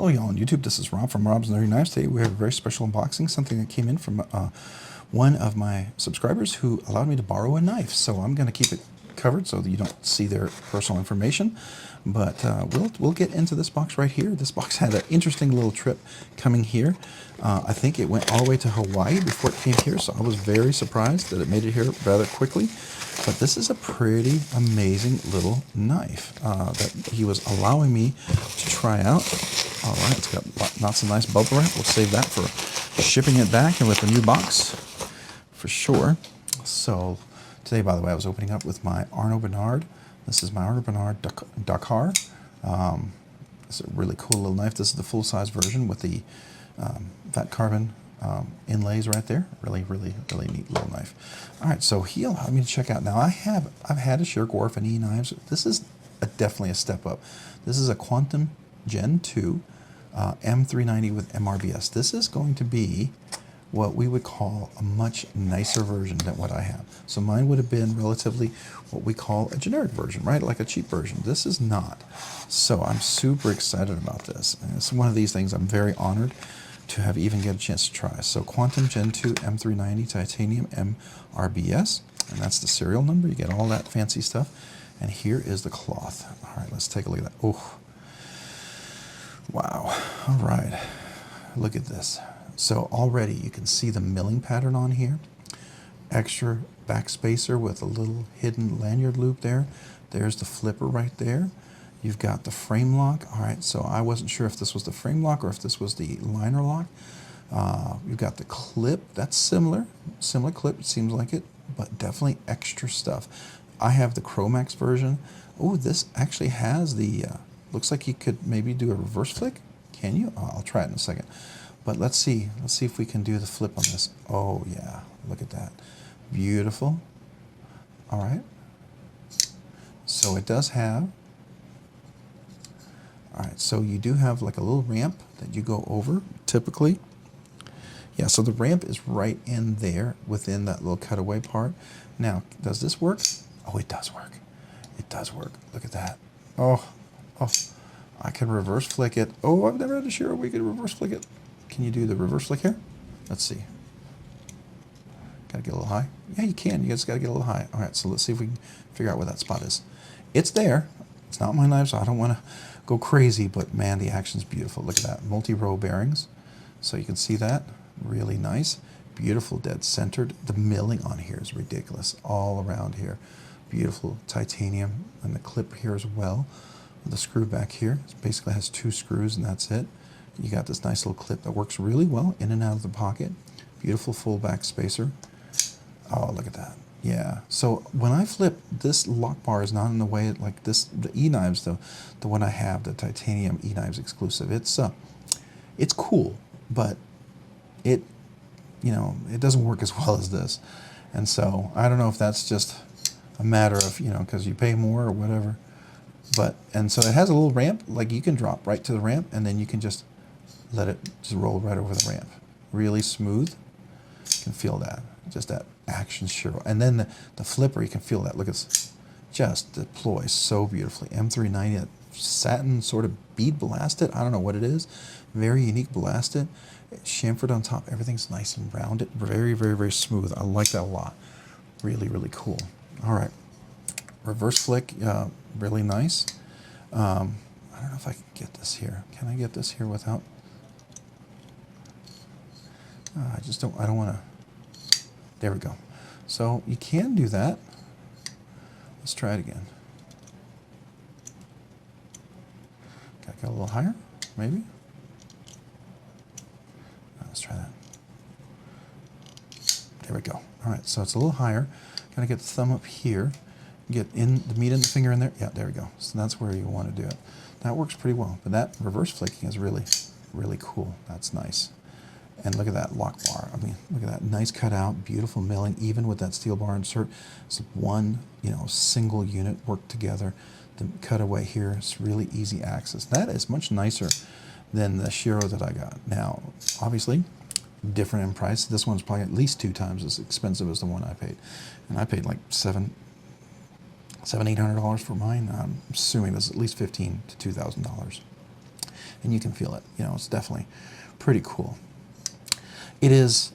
Hello, y'all on YouTube. This is Rob from Rob's Nerdy Knives. Today we have a very special unboxing, something that came in from one of my subscribers who allowed me to borrow a knife. So I'm going to keep it covered so that you don't see their personal information. But we'll get into this box right here. This box had an interesting little trip coming here. I think it went all the way to Hawaii before it came here, so I was very surprised that it made it here rather quickly. But this is a pretty amazing little knife that he was allowing me to try out. All right, it's got lots of nice bubble wrap. We'll save that for shipping it back and with the new box for sure. So today, by the way, I was opening up with my Arno Bernard. This is my Arno Bernard Dakar. It's a really cool little knife. This is the full-size version with the fat carbon inlays right there. Really neat little knife. All right, so he allowed me to check out. Now I've had a Shirogorov and knives. This is definitely a step up. This is a Quantum Gen 2 M390 with MRBS. This is going to be what we would call a much nicer version than what I have. So mine would have been relatively what we call a generic version, right? Like a cheap version. This is not. So I'm super excited about this. And it's one of these things I'm very honored to have even get a chance to try. So Quantum Gen 2 M390 Titanium MRBS, and that's the serial number. You get all that fancy stuff. And here is the cloth. All right, let's take a look at that. Oh, wow. All right, look at this. So already you can see the milling pattern on here. Extra back spacer with a little hidden lanyard loop there. There's the flipper right there. You've got the frame lock. All right, so I wasn't sure if this was the frame lock or if this was the liner lock. You've got the clip. That's similar clip, it seems like it, but definitely extra stuff. I have the Chromax version. Oh, this actually has the, looks like you could maybe do a reverse flick. Can you? I'll try it in a second. But let's see if we can do the flip on this. Oh yeah, look at that. Beautiful. All right. So it does have, all right, so you do have like a little ramp that you go over typically. Yeah, so the ramp is right in there within that little cutaway part. Now, does this work? Oh, it does work. It does work. Look at that. Oh, I can reverse flick it. Oh, I've never had a Shiro where you could reverse flick it. Can you do the reverse flick here? Let's see. Gotta get a little high. Yeah, you can. You just gotta get a little high. All right, so let's see if we can figure out where that spot is. It's there. It's not my knife, so I don't want to go crazy, but man, the action's beautiful. Look at that. Multi-row bearings. So you can see that. Really nice. Beautiful, dead centered. The milling on here is ridiculous. All around here. Beautiful titanium. And the clip here as well. The screw back here. It basically has 2 screws and that's it. You got this nice little clip that works really well in and out of the pocket. Beautiful full back spacer. Oh, look at that. Yeah. So when I flip, this lock bar is not in the way like this. The E-knives, the one I have, the titanium E-knives exclusive. It's cool, but it doesn't work as well as this. And so I don't know if that's just a matter of because you pay more or whatever. But and so it has a little ramp, like you can drop right to the ramp, and then you can just let it just roll right over the ramp. Really smooth. You can feel that. Just that action Shiro. And then the flipper, you can feel that. Look, it's just deploys so beautifully. M390, that satin sort of bead blasted. I don't know what it is. Very unique blasted. Chamfered on top. Everything's nice and rounded. Very smooth. I like that a lot. Really cool. All right. Reverse flick, really nice. I don't know if I can get this here. Can I get this here without? I don't want to. There we go. So you can do that. Let's try it again. Gotta go a little higher, maybe. Let's try that. There we go. All right, so it's a little higher. Gotta get the thumb up here. Get in the meat and the finger in there. Yeah, there we go. So that's where you want to do it. That works pretty well. But that reverse flicking is really cool. That's nice. And look at that lock bar. I mean, look at that nice cutout, beautiful milling, even with that steel bar insert. It's one, single unit worked together. The cutaway here is really easy access. That is much nicer than the Shiro that I got. Now, obviously, different in price. This one's probably at least 2 times as expensive as the one I paid. And I paid like $800 for mine. I'm assuming this is at least $1,500 to $2,000. and you can feel it. You know, it's definitely pretty cool. It is,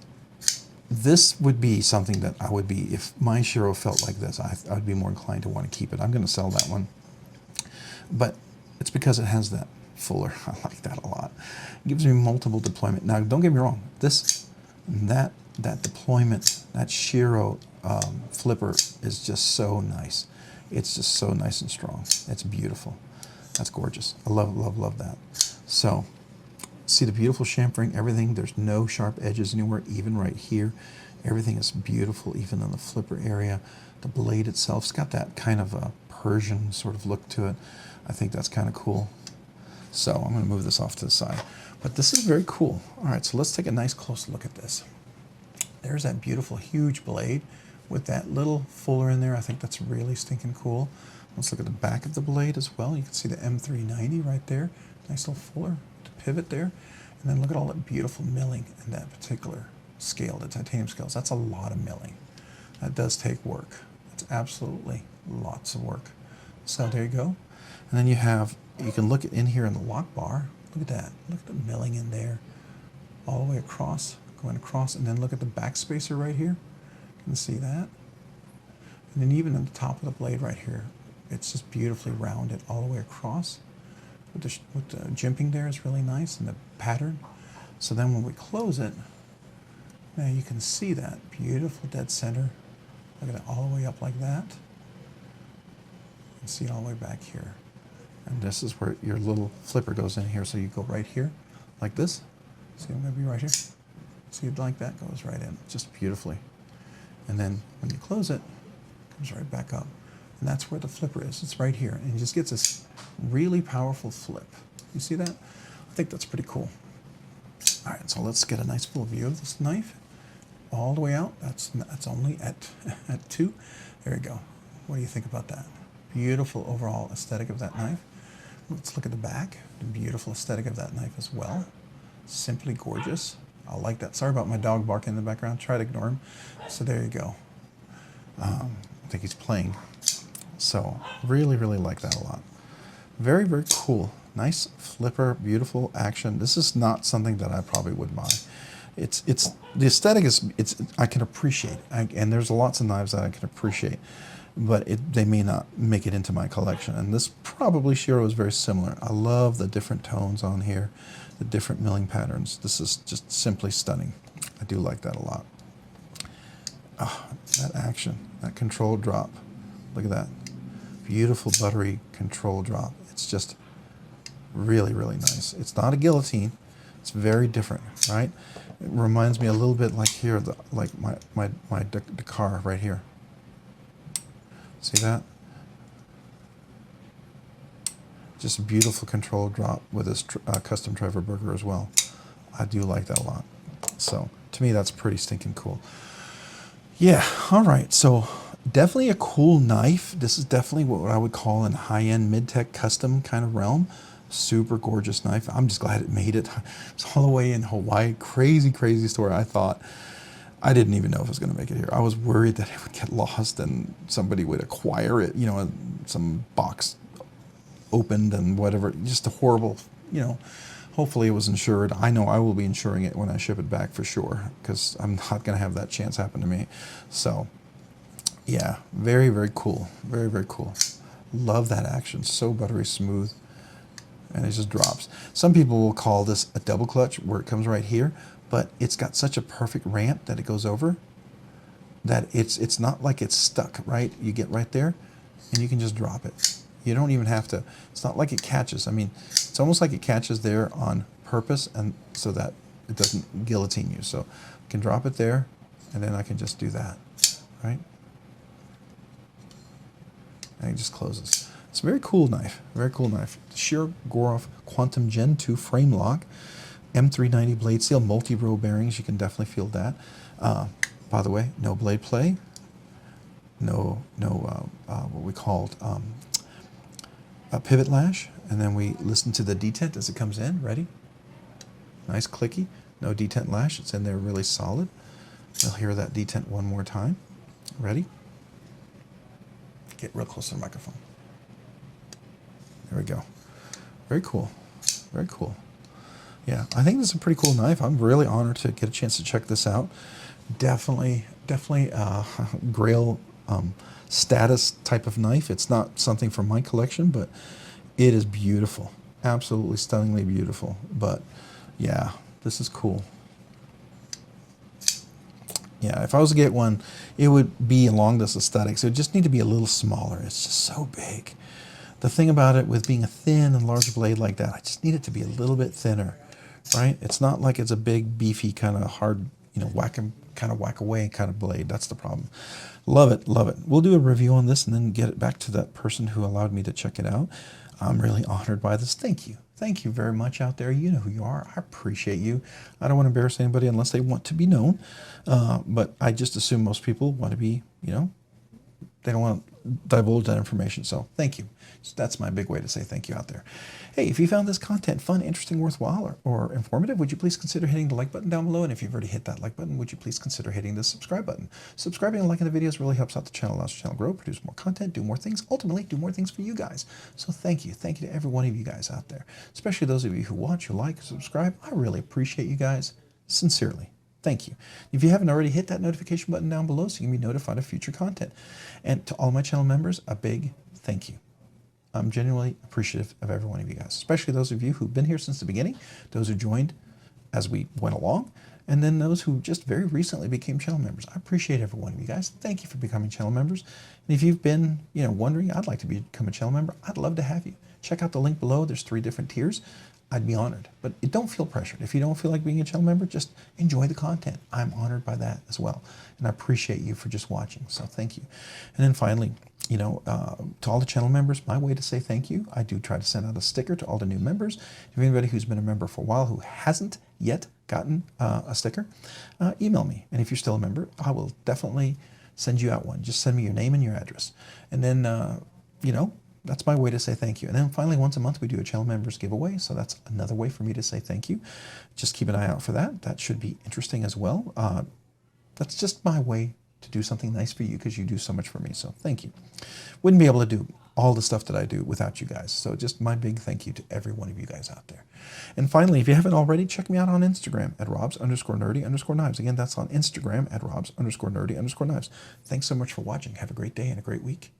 this would be something that I would be, if my Shiro felt like this, I would be more inclined to want to keep it. I'm going to sell that one. But it's because it has that fuller. I like that a lot. It gives me multiple deployment. Now, don't get me wrong. That deployment, that Shiro flipper is just so nice. It's just so nice and strong. It's beautiful. That's gorgeous. I love, love, love that. So, see the beautiful chamfering, everything. There's no sharp edges anywhere, even right here. Everything is beautiful, even in the flipper area. The blade itself's got that kind of a Persian sort of look to it. I think that's kind of cool. So I'm going to move this off to the side. But this is very cool. All right, so let's take a nice close look at this. There's that beautiful, huge blade with that little fuller in there. I think that's really stinking cool. Let's look at the back of the blade as well. You can see the M390 right there. Nice little fuller to pivot there. And then look at all that beautiful milling in that particular scale, the titanium scales. That's a lot of milling. That does take work. It's absolutely lots of work. So there you go. And then you can look in here in the lock bar. Look at that. Look at the milling in there. All the way across, going across. And then look at the back spacer right here. You can see that. And then even at the top of the blade right here, it's just beautifully rounded all the way across. With the jimping there is really nice, and the pattern. So then when we close it, now you can see that beautiful dead center. Look at it all the way up like that. You can see it all the way back here. And this is where your little flipper goes in here. So you go right here, like this. See, I'm going to be right here. See, like that goes right in, just beautifully. And then when you close it, it comes right back up. And that's where the flipper is. It's right here. And it just gets this really powerful flip. You see that? I think that's pretty cool. All right, so let's get a nice full view of this knife. All the way out. That's only at 2. There you go. What do you think about that? Beautiful overall aesthetic of that knife. Let's look at the back. The beautiful aesthetic of that knife as well. Simply gorgeous. I like that. Sorry about my dog barking in the background. Try to ignore him. So there you go. I think he's playing. So really, really like that a lot. Very, very cool. Nice flipper, beautiful action. This is not something that I probably would buy. It's the aesthetic is I can appreciate, and there's lots of knives that I can appreciate, but they may not make it into my collection. And this probably Shiro is very similar. I love the different tones on here, the different milling patterns. This is just simply stunning. I do like that a lot. Oh, that action, that control drop. Look at that. Beautiful buttery control drop. It's just really, really nice. It's not a guillotine. It's very different, right? It reminds me a little bit like here, like my Dakar right here. See that? Just a beautiful control drop with this custom Trevor Burger as well. I do like that a lot. So to me, that's pretty stinking cool. Yeah, all right. So definitely a cool knife. This is definitely what I would call in high-end mid-tech custom kind of realm. Super gorgeous knife. I'm just glad it made it. It's all the way in Hawaii. Crazy, crazy story. I didn't even know if it was going to make it here. I was worried that it would get lost and somebody would acquire it, you know, some box opened and whatever. Just a horrible, you know. Hopefully it was insured. I know I will be insuring it when I ship it back for sure, because I'm not going to have that chance happen to me. So yeah, very, very cool. Very, very cool. Love that action. So buttery smooth. And it just drops. Some people will call this a double clutch where it comes right here, but it's got such a perfect ramp that it goes over that it's not like it's stuck, right? You get right there and you can just drop it. You don't even have to, it's not like it catches. I mean, it's almost like it catches there on purpose and so that it doesn't guillotine you. So I can drop it there and then I can just do that, right? And it just closes. It's a very cool knife, very cool knife. Shirogorov Quantum Gen 2 frame lock, M390 blade steel, multi-row bearings. You can definitely feel that. By the way, no blade play, no what we called a pivot lash, and then we listen to the detent as it comes in. Ready? Nice clicky. No detent lash. It's in there really solid. You'll hear that detent one more time. Ready? Get real close to the microphone. There we go. Very cool. Very cool. Yeah, I think this is a pretty cool knife. I'm really honored to get a chance to check this out. Definitely Grail status type of knife. It's not something from my collection, but it is beautiful. Absolutely stunningly beautiful. But yeah, this is cool. Yeah, if I was to get one, it would be along this aesthetic. It would just need to be a little smaller. It's just so big. The thing about it with being a thin and large blade like that, I just need it to be a little bit thinner, right? It's not like it's a big, beefy, kind of hard, you know, whack away kind of blade. That's the problem. Love it, love it. We'll do a review on this and then get it back to that person who allowed me to check it out. I'm really honored by this. Thank you. Thank you very much out there. You know who you are. I appreciate you. I don't want to embarrass anybody unless they want to be known. But I just assume most people want to be, you know, they don't want to divulge that information. So thank you. So that's my big way to say thank you out there. Hey, if you found this content fun, interesting, worthwhile, or informative, would you please consider hitting the like button down below? And if you've already hit that like button, would you please consider hitting the subscribe button? Subscribing and liking the videos really helps out the channel, allows the channel grow, produce more content, do more things, ultimately do more things for you guys. So thank you. Thank you to every one of you guys out there, especially those of you who watch, who like, subscribe. I really appreciate you guys, sincerely. Thank you. If you haven't already, hit that notification button down below so you can be notified of future content. And to all my channel members, a big thank you. I'm genuinely appreciative of every one of you guys, especially those of you who've been here since the beginning, those who joined as we went along, and then those who just very recently became channel members. I appreciate every one of you guys. Thank you for becoming channel members. And if you've been, you know, wondering, I'd like to become a channel member, I'd love to have you. Check out the link below. There's 3 different tiers. I'd be honored, but don't feel pressured. If you don't feel like being a channel member, just enjoy the content. I'm honored by that as well. And I appreciate you for just watching. So thank you. And then finally, you know, to all the channel members, my way to say thank you, I do try to send out a sticker to all the new members. If anybody who's been a member for a while who hasn't yet gotten a sticker, email me. And if you're still a member, I will definitely send you out one. Just send me your name and your address. And then, you know, that's my way to say thank you. And then finally, once a month, we do a channel members giveaway. So that's another way for me to say thank you. Just keep an eye out for that. That should be interesting as well. That's just my way to do something nice for you because you do so much for me. So thank you. Wouldn't be able to do all the stuff that I do without you guys. So just my big thank you to every one of you guys out there. And finally, if you haven't already, check me out on Instagram at Robs_nerdy_knives. Again, that's on Instagram at Robs_nerdy_knives. Thanks so much for watching. Have a great day and a great week.